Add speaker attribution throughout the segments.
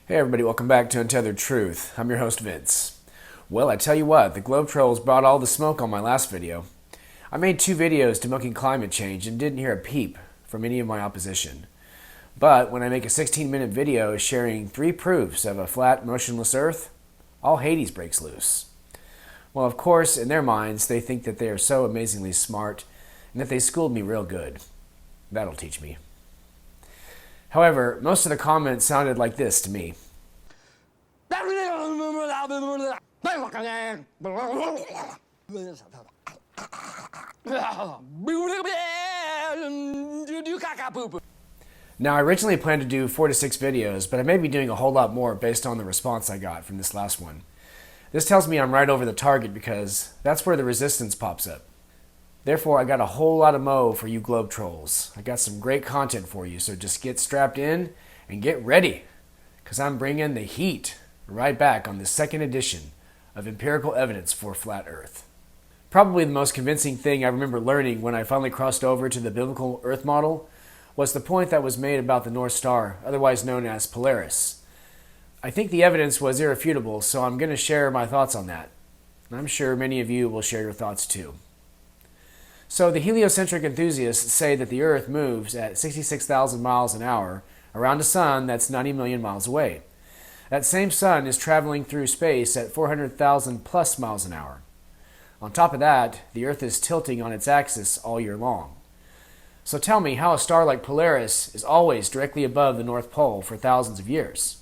Speaker 1: Hey everybody, welcome back to Untethered Truth. I'm your host Vince. Well, I tell you what, the Globe Trolls brought all the smoke on my last video. I made 2 videos debunking climate change and didn't hear a peep from any of my opposition. But when I make a 16-minute video sharing 3 proofs of a flat, motionless Earth, all Hades breaks loose. Well, of course, in their minds, they think that they are so amazingly smart and that they schooled me real good. That'll teach me. However, most of the comments sounded like this to me. Now, I originally planned to do 4 to 6 videos, but I may be doing a whole lot more based on the response I got from this last one. This tells me I'm right over the target because that's where the resistance pops up. Therefore, I got a whole lot of mo for you Globe Trolls. I got some great content for you, so just get strapped in and get ready, because I'm bringing the heat right back on the 2nd edition of Empirical Evidence for Flat Earth. Probably the most convincing thing I remember learning when I finally crossed over to the biblical Earth model was the point that was made about the North Star, otherwise known as Polaris. I think the evidence was irrefutable, so I'm going to share my thoughts on that. And I'm sure many of you will share your thoughts too. So the heliocentric enthusiasts say that the Earth moves at 66,000 miles an hour around a sun that's 90 million miles away. That same sun is traveling through space at 400,000 plus miles an hour. On top of that, the Earth is tilting on its axis all year long. So tell me how a star like Polaris is always directly above the North Pole for thousands of years.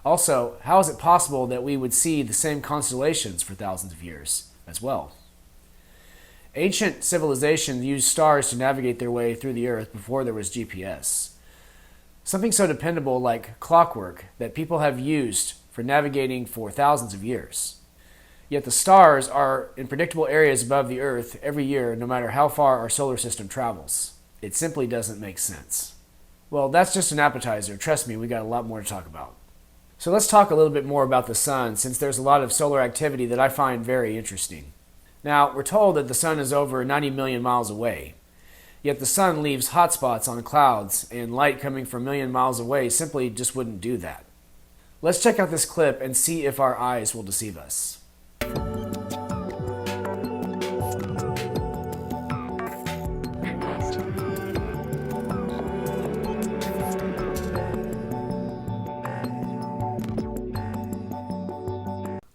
Speaker 1: Also, how is it possible that we would see the same constellations for thousands of years as well? Ancient civilizations used stars to navigate their way through the Earth before there was GPS. Something so dependable like clockwork that people have used for navigating for thousands of years. Yet the stars are in predictable areas above the Earth every year, no matter how far our solar system travels. It simply doesn't make sense. Well, that's just an appetizer. Trust me, we got a lot more to talk about. So let's talk a little bit more about the sun, since there's a lot of solar activity that I find very interesting. Now, we're told that the sun is over 90 million miles away. Yet the sun leaves hot spots on the clouds, and light coming from a million miles away simply just wouldn't do that. Let's check out this clip and see if our eyes will deceive us.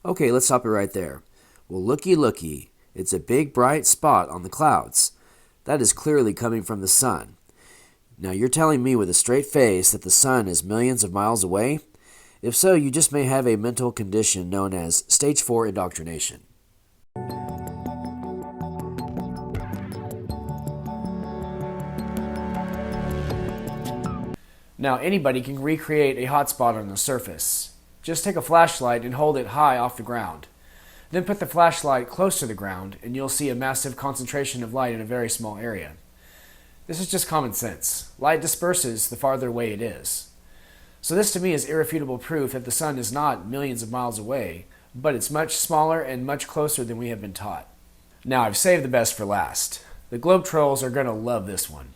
Speaker 1: Okay, let's stop it right there. Well, looky, looky. It's a big bright spot on the clouds. That is clearly coming from the sun. Now you're telling me with a straight face that the sun is millions of miles away? If so, you just may have a mental condition known as stage 4 indoctrination. Now anybody can recreate a hotspot on the surface. Just take a flashlight and hold it high off the ground. Then put the flashlight close to the ground and you'll see a massive concentration of light in a very small area. This is just common sense. Light disperses the farther away it is. So this to me is irrefutable proof that the sun is not millions of miles away, but it's much smaller and much closer than we have been taught. Now I've saved the best for last. The Globe Trolls are going to love this one.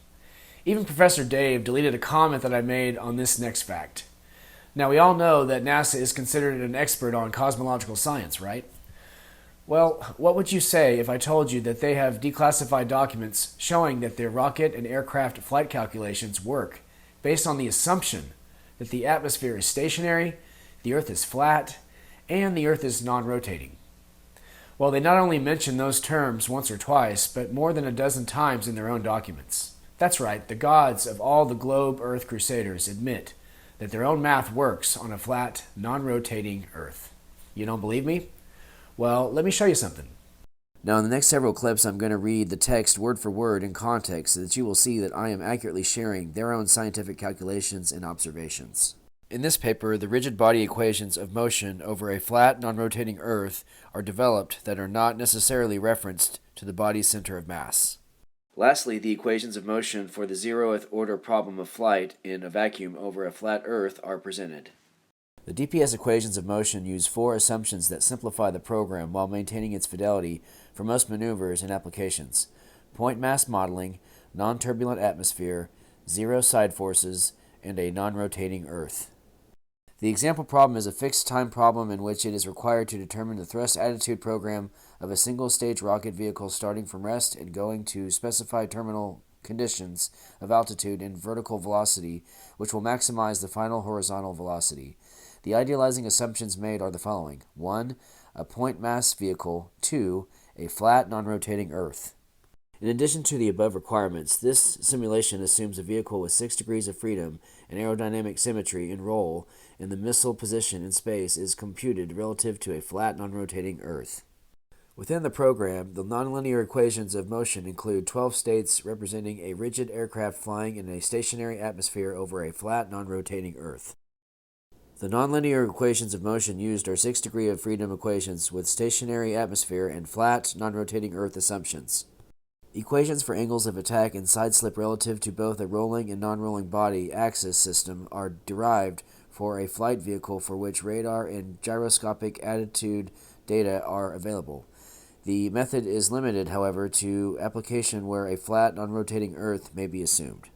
Speaker 1: Even Professor Dave deleted a comment that I made on this next fact. Now we all know that NASA is considered an expert on cosmological science, right? Well, what would you say if I told you that they have declassified documents showing that their rocket and aircraft flight calculations work based on the assumption that the atmosphere is stationary, the Earth is flat, and the Earth is non-rotating? Well, they not only mention those terms once or twice, but more than a dozen times in their own documents. That's right, the gods of all the globe Earth crusaders admit that their own math works on a flat, non-rotating Earth. You don't believe me? Well, let me show you something. Now in the next several clips I'm going to read the text word for word in context so that you will see that I am accurately sharing their own scientific calculations and observations. In this paper, the rigid body equations of motion over a flat, non-rotating Earth are developed that are not necessarily referenced to the body's center of mass. Lastly, the equations of motion for the zeroth order problem of flight in a vacuum over a flat Earth are presented. The DPS equations of motion use 4 assumptions that simplify the program while maintaining its fidelity for most maneuvers and applications: point mass modeling, non-turbulent atmosphere, zero side forces, and a non-rotating Earth.
Speaker 2: The example problem is a fixed time problem in which it is required to determine the thrust attitude program of a single-stage rocket vehicle starting from rest and going to specified terminal conditions of altitude and vertical velocity, which will maximize the final horizontal velocity. The idealizing assumptions made are the following. 1. A point mass vehicle. 2. A flat, non-rotating Earth. In addition to the above requirements, this simulation assumes a vehicle with 6 degrees of freedom and aerodynamic symmetry and roll in the missile position in space is computed relative to a flat, non-rotating Earth. Within the program, the nonlinear equations of motion include 12 states representing a rigid aircraft flying in a stationary atmosphere over a flat, non-rotating Earth. The nonlinear equations of motion used are 6 degree of freedom equations with stationary atmosphere and flat, non-rotating Earth assumptions. Equations for angles of attack and sideslip relative to both a rolling and non-rolling body axis system are derived for a flight vehicle for which radar and gyroscopic attitude data are available. The method is limited, however, to application where a flat, non-rotating Earth may be assumed.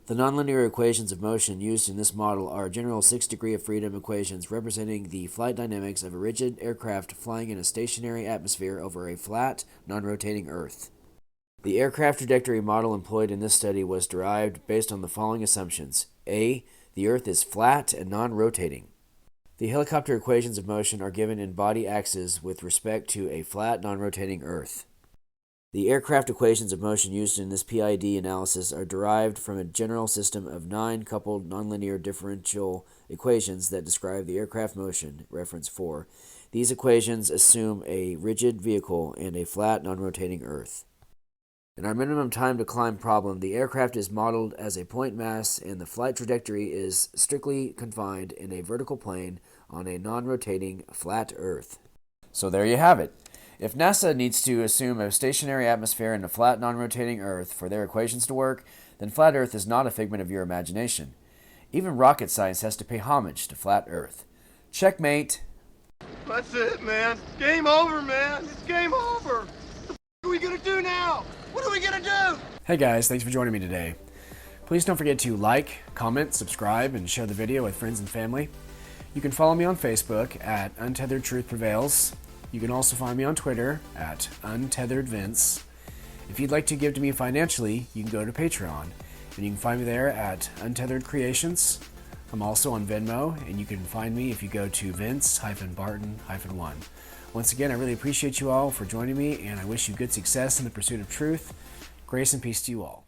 Speaker 2: The nonlinear equations of motion used in this model are general 6 degree of freedom equations representing the flight dynamics of a rigid aircraft flying in a stationary atmosphere over a flat, non-rotating Earth. The aircraft trajectory model employed in this study was derived based on the following assumptions. A. The Earth is flat and non-rotating. The helicopter equations of motion are given in body axes with respect to a flat, non-rotating Earth. The aircraft equations of motion used in this PID analysis are derived from a general system of 9 coupled nonlinear differential equations that describe the aircraft motion, reference 4. These equations assume a rigid vehicle and a flat, non-rotating Earth. In our minimum time to climb problem, the aircraft is modeled as a point mass and the flight trajectory is strictly confined in a vertical plane on a non-rotating flat Earth.
Speaker 1: So there you have it. If NASA needs to assume a stationary atmosphere and a flat, non-rotating Earth for their equations to work, then flat Earth is not a figment of your imagination. Even rocket science has to pay homage to flat Earth. Checkmate!
Speaker 3: That's it, man. Game over, man. It's game over. What are we gonna do now? What are we gonna do?
Speaker 1: Hey guys, thanks for joining me today. Please don't forget to like, comment, subscribe, and share the video with friends and family. You can follow me on Facebook at Untethered Truth Prevails. You can also find me on Twitter at UntetheredVince. If you'd like to give to me financially, you can go to Patreon, and you can find me there at Untethered Creations. I'm also on Venmo, and you can find me if you go to Vince-Barton-1. Once again, I really appreciate you all for joining me, and I wish you good success in the pursuit of truth. Grace and peace to you all.